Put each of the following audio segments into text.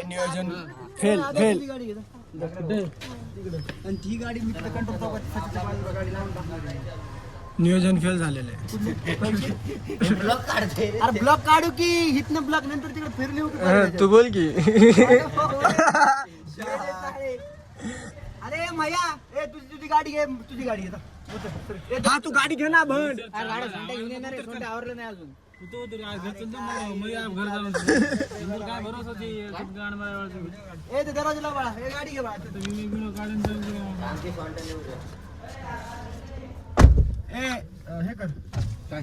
नियोजन fail fail नियोजन fail झालेलं आहे. ब्लॉक काढू की हितनं ब्लॉक नंतर तिकडे फिरले तू बोल की. अरे मैया ए तुझी गाडी घे तुझी गाडी घे हा तू गाडी घे ना भंड. घेऊन येणार आहे सोंटे आवरलं नाही अजून ए ते दरवाजाला बाळा हे गाडी घे बाळा ए हे कर काय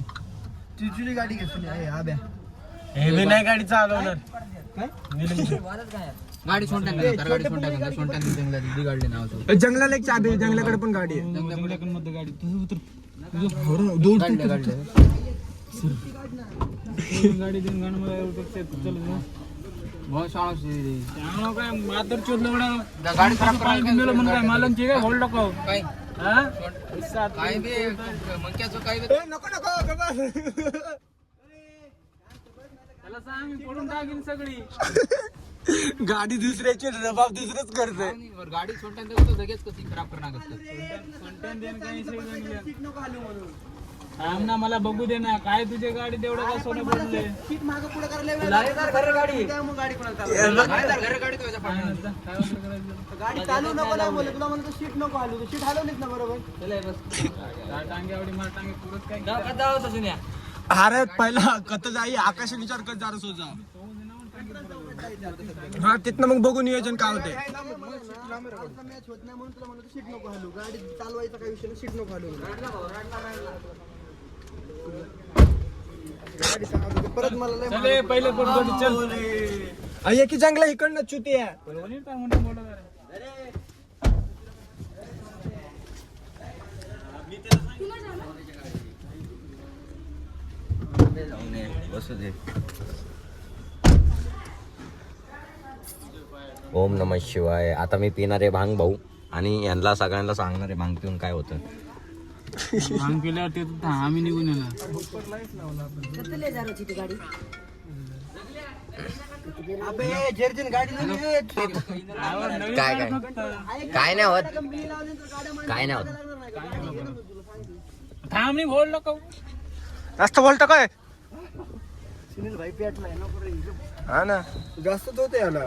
तुझी गाडी घे तुझी आब्या हे मी नाही गाडी चालवणार. गाडी गाडी नाव जंगलाला एक चाबी जंगलाकडे पण गाडी आहे. गाडी गाडी देऊन गाणं मला गाडी खराब मालांची काय होल्ड टाकाव काय नको नको त्याला सांग मी पडून टाकीन सगळी गाडी दुसऱ्याची जबाब दुसरंच करते. गाडी सोडल्यानंतर लगेच कशी खराब करणार ना मला बघू दे ना काय तुझे गाडी तेवढं का सोनं पडले गाडी चालू नको ना बोल तुला म्हणतो सीट नको हलू सीट हलवलीच ना बरोबर टांगे आवडी मला टांगे पुरत काय अरे पहिला कत जाई आकाश विचार कर जरा सोजा. हा तिथनं मग बघू नियोजन काय होते. मॅच होत नाही म्हणून तुला म्हणतो सीट नको हलू गाडी चालवायचा काही विषय सीट नको हलू परत मला पहिले चल की चांगला इकडनं चुती आहे. बसू दे. ओम नमः शिवाय. आता मी पिणार आहे भांग भाऊ आणि यांना सगळ्यांना सांगणार आहे भांग पिऊन काय होतं. भांग पिल्यावर ते आम्ही निघून येणार काय काय काय नाही होत काय नाही होत. थांब मी बोल नको जास्त बोलतो काय सुनील भाई पेटलाय हा ना जास्त तो ते आला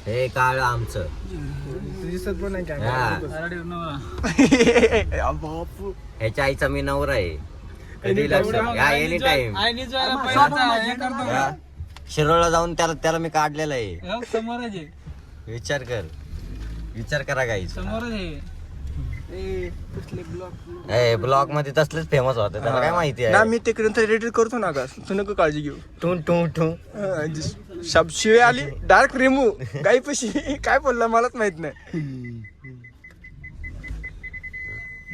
हे काळ आमचं दिसत पण नाही काय. बापू ह्याच्या आईचा मी नवरा आहे. कधी लक्ष एनी टाइम शिरोळला जाऊन त्याला मी काढलेलं आहे. समोरच विचार करा काही समोरच ब्लॉग मध्ये तसलेच फेमस होते त्याला काय माहिती ना आहे. मी तिकडे एडिट करतो ना का तू नको काळजी घेऊ. टू टू टू शब्द शिळे आली डायरेक्ट रिमू गाई पशी काय बोलला मलाच माहित नाही.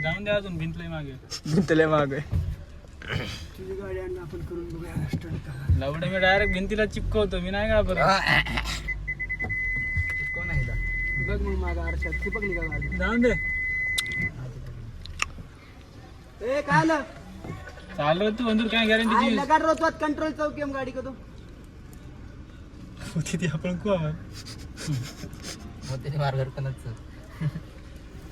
जाऊन द्या अजून भिंतलंय मागे भिंतले मागे लवडे मी डायरेक्ट भिंतीला चिपकवतो मी नाही का बरं बघ मग मागा आरशात चिपकली का जाऊन दे ए काय चालू तू अंदर काय गॅरंटी लगा रोजवात कंट्रोल चौकी हम गाडी को तो होती ती आपण को होते मार घर कनच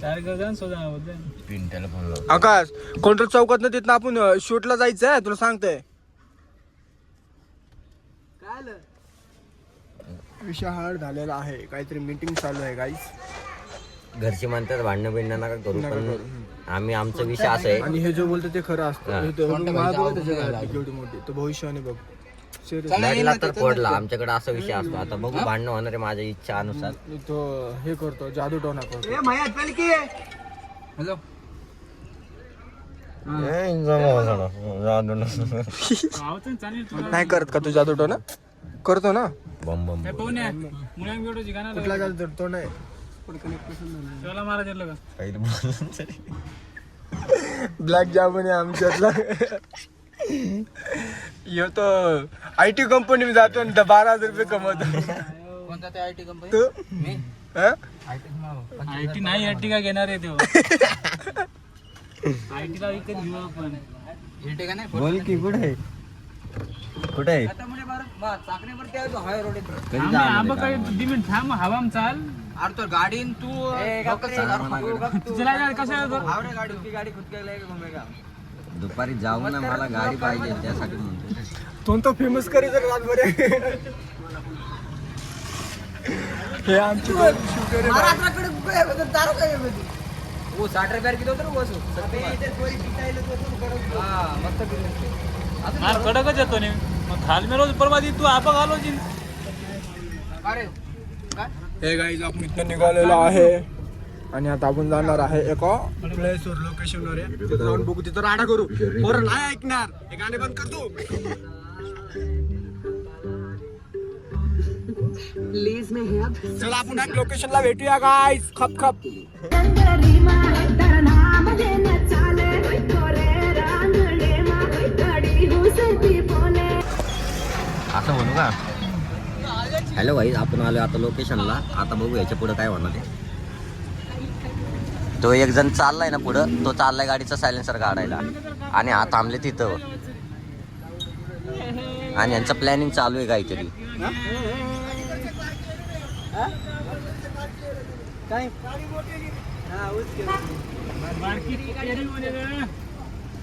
चार गजान सोजा होते पिंट्याला फोन लाव. आकाश कंट्रोल चौकात ना तिथं आपण शूटला जायचं आहे तुला सांगतोय. काय विषय हार्ड झालेला आहे काहीतरी मीटिंग चालू आहे गाईस. घरची म्हणतात भांडणं बिंडणं नका करू पण आम्ही आमचा विषय असा आहे. आणि हे जो बोलतो ते खरं असतं. केवढी मोठी तो भविष्याने बघ लढला तर पडला आमच्याकडे असा विषय असतो. आता बघू भांडणं होणार आहे माझ्या इच्छा अनुसार. तो हे करतो जादू टोना करतो. हॅलो नाही करत का तू जादू टोना करतो ना. बम बम कुठला जादू तो नाही ब्लॅक जामुन आहे आमच्यातला. यो तो IT कंपनी में जातो आणि 12,000 रुपये कमवतो. कोणता ते IT कंपनी तू IT नाही IT का घेणार आहे तो IT ला विकत घेऊ आपण बोल की कुठे कुठे आहे? आता म्हणजे बरं चाकणीवरती आहे तो हाय रोड येतो. कधी जाणार आहे गावाला? थांब हवाम चाल अरे तो गाडीन तू गाडी की गाडी खुद के लेके घुमेगा. दुपारी जाऊ ना, मला गाडी पाहिजे त्यासाठी म्हणतो. तो फेमस करी जर रातभर हे आमची शूटर महाराष्ट्राकडे काय बघत दारू काय बघत. वो 60 रुपये किलो होतं वो हा मस्त किलो. कडकच येतो ने मग खाल मे रोज परवादी तू आपा घालो जी. अरे काय हे गाईज आपण इथं निघालेलो आहे आणि आता आपण जाणार आहे एका प्लेसवर लोकेशनवर आहे. तिथं जाऊन बघू, तिथं राडा करू. पोरं नाही ऐकणार, हे गाणे बंद कर तू. चला आपण एक लोकेशनला भेटूया गाईज. खप खप असं म्हणू का? हॅलो भाई, आपण आलो आता लोकेशनला. आता बघू याच्या पुढं काय होणार आहे. तो एक जण चाललाय ना पुढं, तो चाललाय गाडीचा सायलेन्सर काढायला आणि हा थांबले तिथं आणि यांचं प्लॅनिंग चालू आहे काहीतरी. काय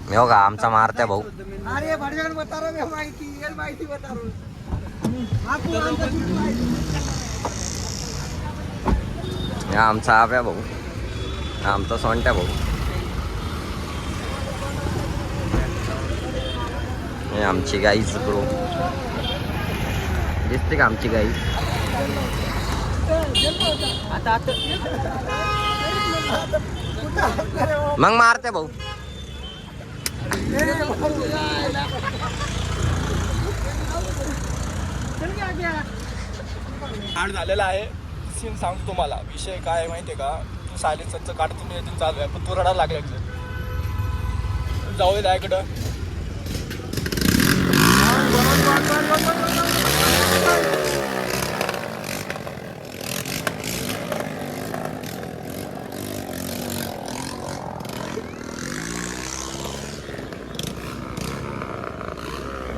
मी हो का आमचा मारत्या भाऊ. अरे भडगन बता रहा मैं माहिती बता रहा हूं. हे आमचा आव्या भाऊ, आमचा सोंट्या भाऊ, हे आमची गाईच ब्रो. दिसते का आमची गाई? मग मारते भाऊ. हार्ड झालेला आहे. सीन सांगतो तुम्हाला. विषय काय आहे माहितीये का? तू सायलेन्सरचं काढतो नियोजन चालू आहे, पण तू रडायला लागला. जाऊ दे त्याकडं.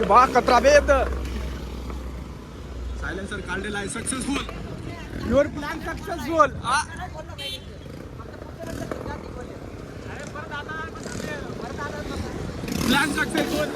बा कचरा बेद. सायलेन्सर काढलेला आहे. Successful. Your plan successful. Plan successful.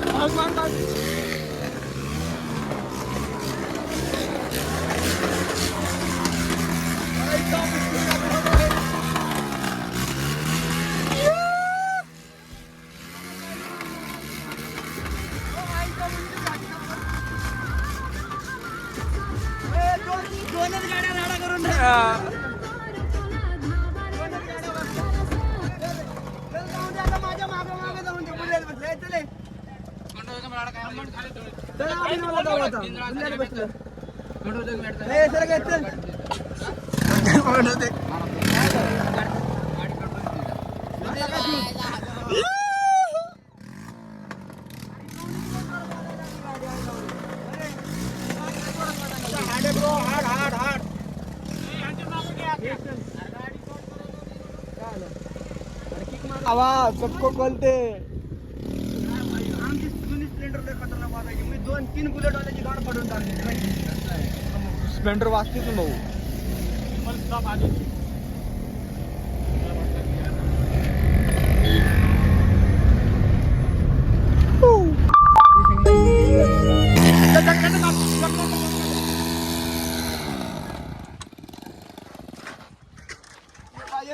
आवाज सबको बोलते. आमची जुनी स्प्लेंडर लय खतरनाक वाजायची. मी 2-3 बुलेट वाल्याची गाड पडून टाकली. स्प्लेंडर वाजतेच भाऊ.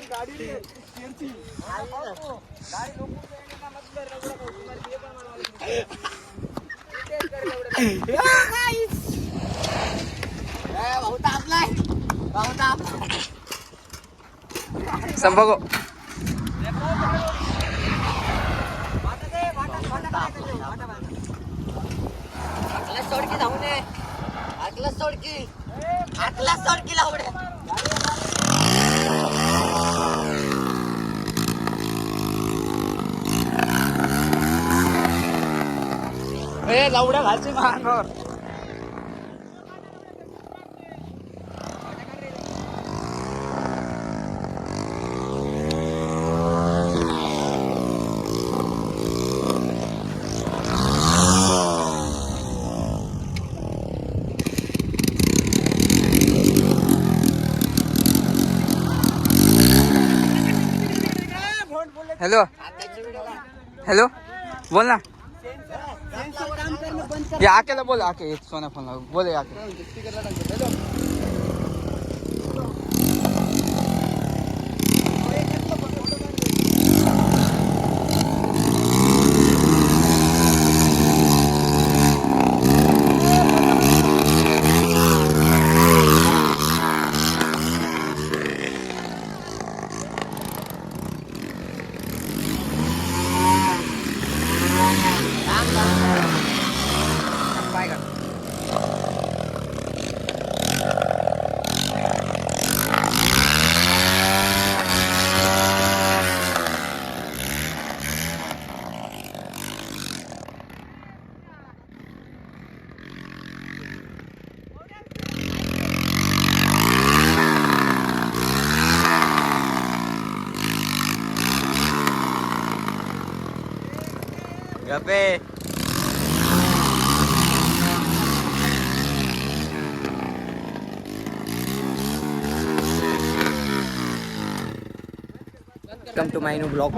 गाडी संभो सोडकी धावू नये. आकला सोडकी लावडे. लावड्या घालचे महागावर. हॅलो हॅलो बोल ना ये आकेला बोल आके सोन्या फोन बोल आके गप्पे welcome to my new blog.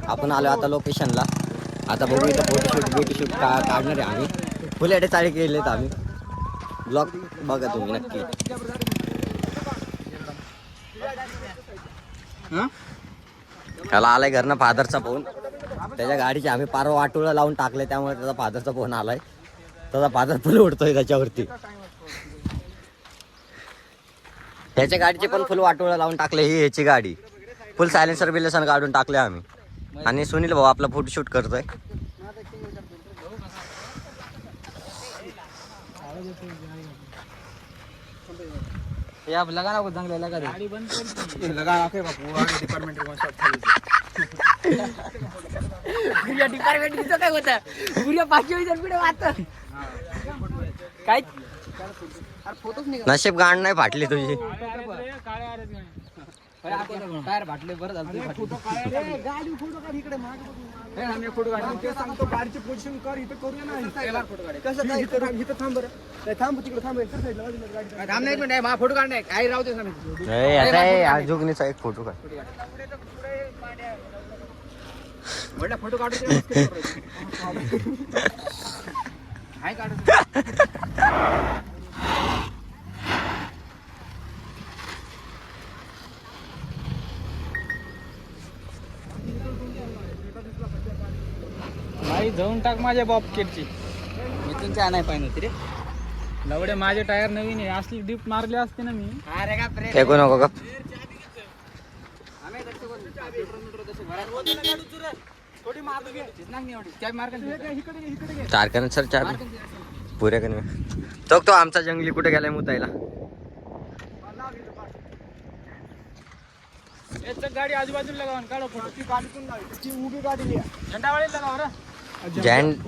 आपण आलो आता लोकेशनला. आता बघू इथं फोटोशूट काढणार आहे आम्ही. फुल एडे चाळी केलेत आम्ही. ब्लॉग बघा तुम्ही नक्की. त्याला आलाय घरनं फादरचा फोन. त्याच्या गाडीचे आम्ही पार वाटोळं लावून टाकले, त्यामुळे त्याचा फादरचा फोन आलाय. त्याचा फादर फुल उडतोय त्याच्यावरती. त्याच्या गाडीचे पण फुल वाटोळं लावून टाकले. ही ह्याची गाडी फुल सायलेन्सर बिलेसन काढून टाकले आम्ही. आणि सुनील भाऊ आपला फोटोशूट करतोय. या लगा ना चांगला लगा गाडी बंद कर लगा आके बापू डिपार्टमेंट कोण शॉट खाली या डिपार्टमेंट किती काय होता पुऱ्या 500 रुपये वाटत काय अरे फोटोच नाही. नशीब गाड नाही फाटली तुझी. टायर फाटले बरं झालं फोटो काढ गाडी फोटो काढ इकडे मागे आम्ही फोटो काढ ते सांगतो गाडीची पोझिशन कर इथे करूया ना फोटो काढ कसं काय इथं थांब बरं नाही थांब तिकडे थांब इकडे साईडला गाडी थांब नाही मिनिट मा फोटो काढ नाही काही राहू दे ना मी याचा जोगनीचा एक फोटो काढ. म्हटलं फोटो काढू हाय काढू भाई जाऊन टाक माझ्या बॉबकेटची. मी तुमच्या नाही पाहिजे रे लवडे माझे टायर नवीन आहे. असली डिप मारली असते ना मी. अरे का फेकू नको का. थोडी मागू घे नाही एवढी काय मार्क इकडे चार कन सर चार पुऱ्या कन. तो आमचा जंगली कुठे गेलाय मुतायला. एक गाडी आजूबाजूला लगावून काढो फोटो. ती गाडीतून लावायची. ती उभी गाडी लिहा. झेंडावाळी लगाव रे.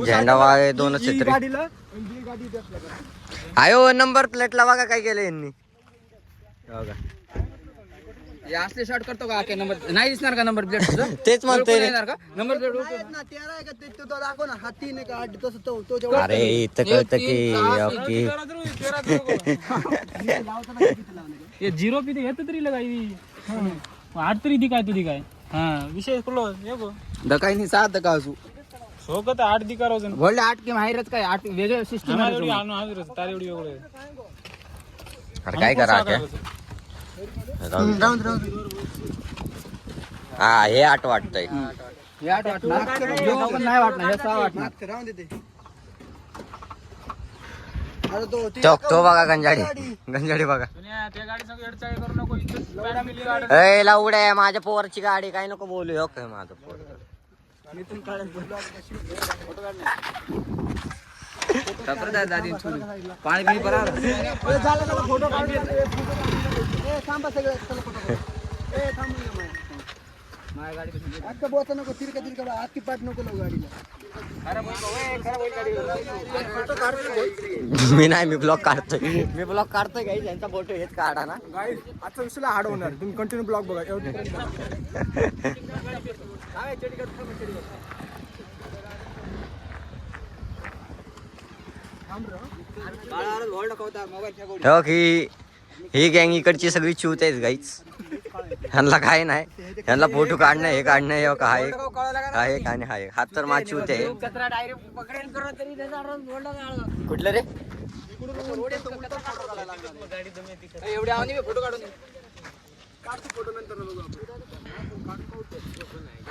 झेंडा वाळे दोनच ही चित्र गाडीला आणि ही गाडी द्यास लगा. आयो. नंबर प्लेटला बघा काय केलं यांनी. बघा या असले शॉट करतो का आके नंबर नाही दिसणार का नंबर प्लेट तुझं तेच म्हणतोय रे. येणार का नंबर प्लेट ना 13 आहे का ते तो दाखव ना हा 3 आहे का 8 तसं तो जेवढा अरे इथं कळतं की ओके. ये झिरो पिते येत तरी लगाई. 8 तरी दिखाय तू दिखाय. हा विषय कुठलो ये गो दकाई नाही 7 दका असू सोकत 8 दिकार होजन. वळले 8 के माहिरच काय 8 वेगळे सिस्टम एवढी आणू आवी तार एवढी वेगळे. अरे काय करा क्या. हा हे 8 वाटतंय. हे 8 वाटणार हे पण नाही वाटणार हे 6 वाटणार राहून देते. अरे तो बघा गंजाडी बघा. त्या गाडी संग एडचाळी करू नको. इथं मिली गाडी. ए लावड्या माझ्या पोरची गाडी काय नको बोलू. हो काय माझं पोर. पाणी पिणी बरोबर फोटो काढ. थांबा सगळं चला फोटो काढ. ए थांब ना माझ्या गाडी आता बोचा नको तिरका आती पाठ नको लावू गाडीला. मी ब्लॉग काढतोय काही त्यांचा फोटो हेच काढा ना. गाईस आजचा विषयला हार्ड होणार. तुम्ही कंटिन्यू ब्लॉग बघा. हो की ही गँग इकडची सगळी चूत आहेत गाईच. ह्यांना काही नाही, ह्यांना फोटो काढणं हे काढणं हे काय आहे आणि हाय हात तर माझी होते. कुठलं रे? एवढ्या आवनी फोटो काढून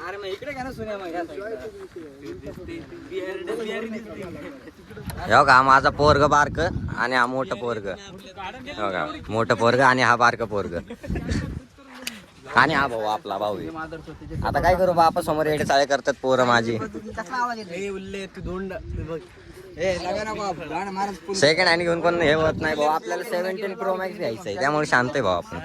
अरे मग इकडे घ्या ना सुन्या मग हो का माझा पोरग बारक आणि हा मोठं पोरग. हो का मोठं पोरग आणि हा बारक पोरग आणि हा भाऊ आपला भाऊ आहे. आता काय करू बापा समोर एवढे चाळे करतात पोरं माझी. सेकंड हँड घेऊन कोण हे होत नाही भाऊ. आपल्याला 17 Pro Max घ्यायचं आहे त्यामुळे शांत आहे भाऊ आपण.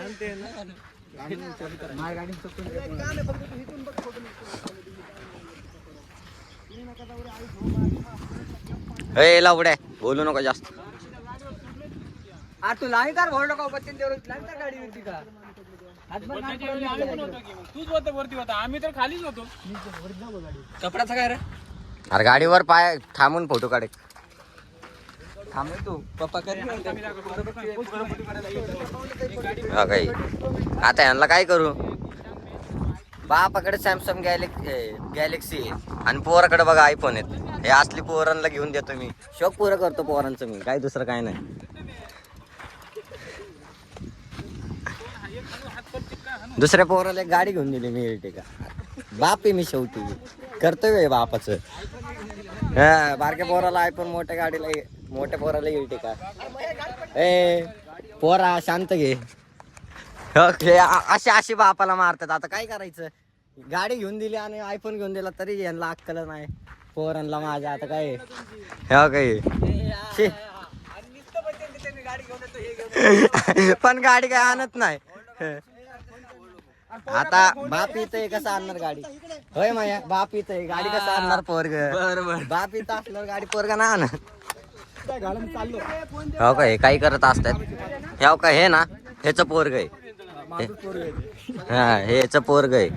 ए लावड्या बोलू नको जास्त. तू लाईन कार भरलो का पत्तीन देवर लाईन कार गाडी होती का तूच होता वरती होता, आम्ही तर खालीच होतो. कपड्याचा काय रे अरे गाडीवर पाय थांबून फोटो काढे. थांबे तू पप्पा कधी काही आता यांना काय करू. बापाकडे सॅमसंग गॅलेक्सी आहे आणि पोराकडे बघा आयफोन आहेत. हे असली पोरांना घेऊन देतो मी. शौक पुरं करतो पोरांचं मी, काही दुसरं काय नाही. दुसऱ्या पोराला एक गाडी घेऊन दिली मी इर्टिगा. बाप आहे मी शेवटी, कर्तव्य आहे बापाचं. हा बारक्या पोराला आयफोन, मोठ्या पोराला इर्टिगा. ए पोरा शांत घे. अशी बापाला मारतात. आता काय करायचं, गाडी घेऊन दिली आणि आयफोन घेऊन दिला तरी यांना अक्कल नाही पोरांना माझ्या. आता काय हे काही पण गाडी काय आणत नाही. आता बाप इथं कसं आणणार गाडी, होय माया बाप इथं गाडी कसं आणणार पोरग. बाप इथं असल्यावर गाडी पोरगा ना आण. हो का हे काही करत असतात. हो का हे ना ह्याच पोरग आहे. हा हेच पोरग आहे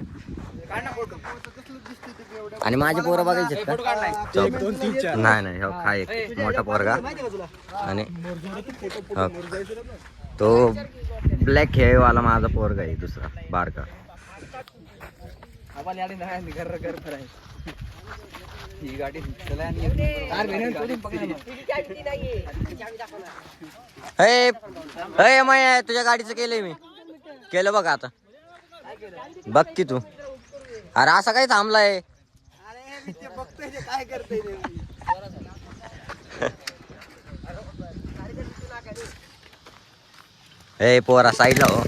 आणि माझे पोरं बघायचे का. नाही नाही हो हा एक मोठा पोरगा आणि तो ब्लॅक हेअर वाला माझा पोरगा आहे दुसरा बारका. तुझ्या गाडीचं केलंय मी केलं बघ. आता बघ की तू. अरे असं काही थांबलाय. काय करते ए पोरा साईडला हो.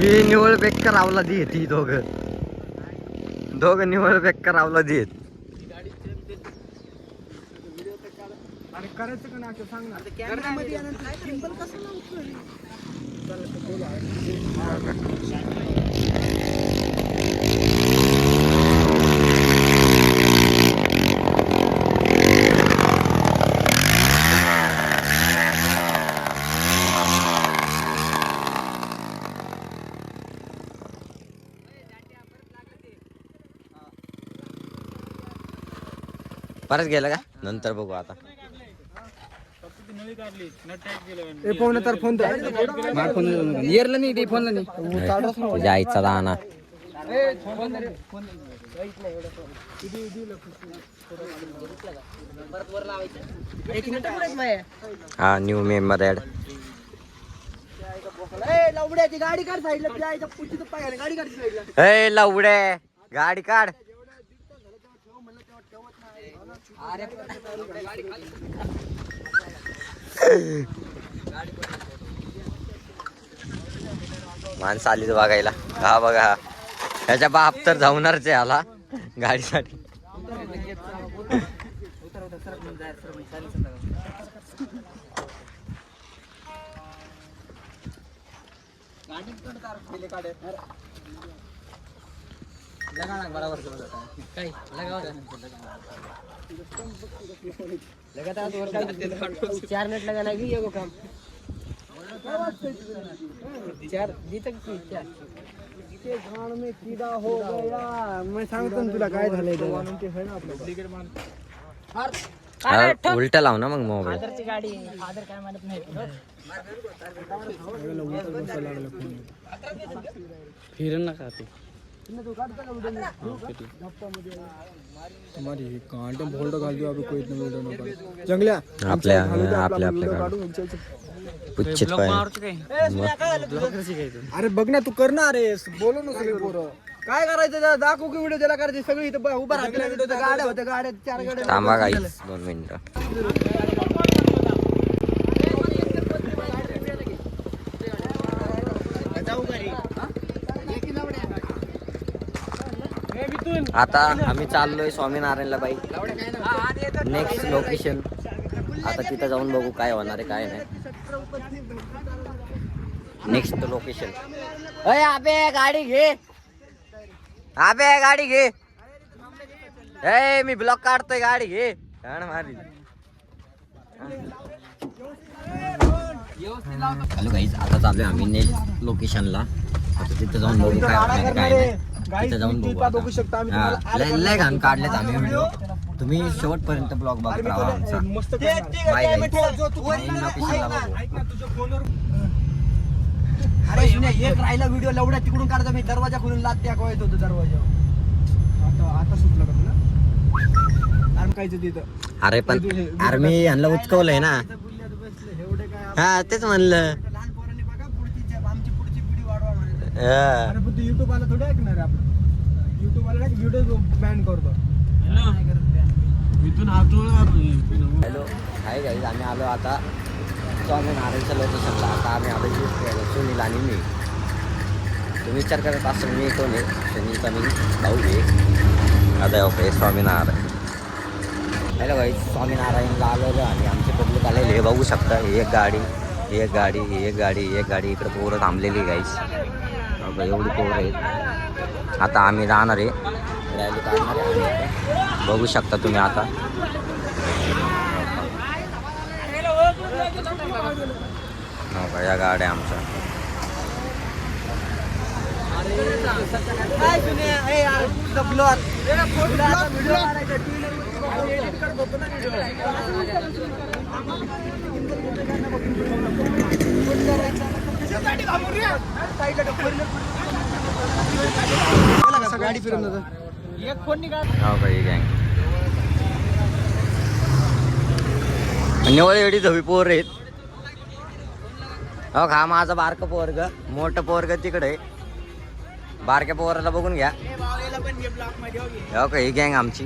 ही निवळ बेक्कर आवला दी ती दोघं निवळ बेक्कर आवला देत. करायचं का नाही सांग ना. परत गेलं का नंतर बघू. आता फोन तर फोन तुझ्या आईचा दाना. हा न्यू मेंबर ऍड. लवड्याची गाडी काढ साईडला. गाडी काढ साईडला. ए लवडे गाडी काढ. माणसं आलीच बघायला. हा बघा ह्याच्या बाप तर जाऊनच आहे आला गाडीसाठी. चार मिनट लगा ना ये काम चार में कीड़ा हो गया मैं सांगतो ना तुला काय झालंय उलट लाव ना मग मोबाईल गाडी फादर काय म्हणत नाही फिरण नका ते तुम्हारी कांटे बोल्ड घाल दियो अभी कोई इतना वीडियो नहीं कर जंगल्या आपल्या पुच्छित पाय अरे बघ ना तू कर ना अरे बोलू ना सगळे पोरं काय करायचं दाखवू की व्हिडिओ त्याला करायचे सगळी इथं उभा राहते गाड्या होत्या गाड्या 4 गाड्या थांबा गाईस 2 मिनिटं आता आम्ही चाललोय स्वामीनारायणला बाई नेक्स्ट लोकेशन आता तिथं जाऊन बघू काय होणार आहे काय नाही नेक्स्ट लोकेशन अय अबे गाडी घे अबे गाडी घे ए मी ब्लॉक काढतोय गाडी घे मारी हॅलो गाईज आता चाललोय आम्ही नेक्स्ट लोकेशनला आता तिथं जाऊन बघू काय होणार आहे काय नाही तिथं जाऊन बघू आता. लय घाण काढलेत आम्ही व्हिडिओ तुम्ही शेवटपर्यंत ब्लॉग बघत राहा आमचा बाय गाईज लोकेशनला बघू अरे सुने एक राहिला व्हिडिओ लवड्या तिकडून काढता मी दरवाजा खोलून लात त्या कोयत होतो दरवाजा आता सुटलं का तुला कायचं तिथं अरे पण अरे मी यांना उचकवलंय ना हा तेच म्हणलं लहान पोरांनी बघा आमची पुढची पिढी वाढवा म्हणायचं हा. अरे पण युट्यूब वाला थोडं ऐकणार आहे आपलं युट्यूब वाला व्हिडिओ बॅन करतो हॅलो हाय गाईज आम्ही आलो आता स्वामीनारायणच्या लोकेशनला आता आम्ही आलो सुनील आणि मी तुम्ही विचार करत असाल मी कोण आहे सुनीलचा मी भाऊ आहे आता ओके स्वामीनारायण हॅलो गाईज स्वामीनारायणला आलेलो आणि आमचे पब्लिक आलेले हे बघू शकता एक गाडी एक गाडी एक गाडी एक गाडी इकडे पोरं थांबलेली गाईज एवढी पोरं आहेत आता आम्ही जाणार आहे रॅली काढणार आहे बघू शकता तुम्ही आता या गाड्या आमच्या काय सुने ए यार ब्लॉग व्हिडिओ काढायचा एडिट करत होतो ना व्हिडिओ गाडी फिरून एक फोन निघाल गँग निवळ एवढी धवी पोर आहेत हो हा माझा बारकं पोरग मोठं पोरग तिकडे आहे बारक्या पोराला बघून घ्या हो का ही गँग आमची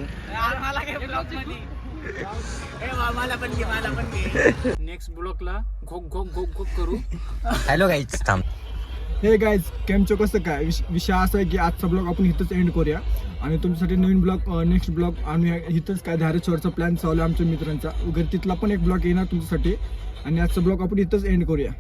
नेक्स्ट ब्लॉकला घोक घोक घोक घोक करू हॅलो गाईज थांब हे गाईज केमचं कसं काय विषय असा आहे की आजचा ब्लॉग आपण इथंच एंड करूया आणि तुमच्यासाठी नवीन ब्लॉग नेक्स्ट ब्लॉग आम्ही इथंच काय धारेश्वरचा प्लॅन चालू आहे आमच्या मित्रांचा वगैरे तिथला पण एक ब्लॉग येणार तुमच्यासाठी आणि आजचा ब्लॉग आपण इथंच एंड करूया.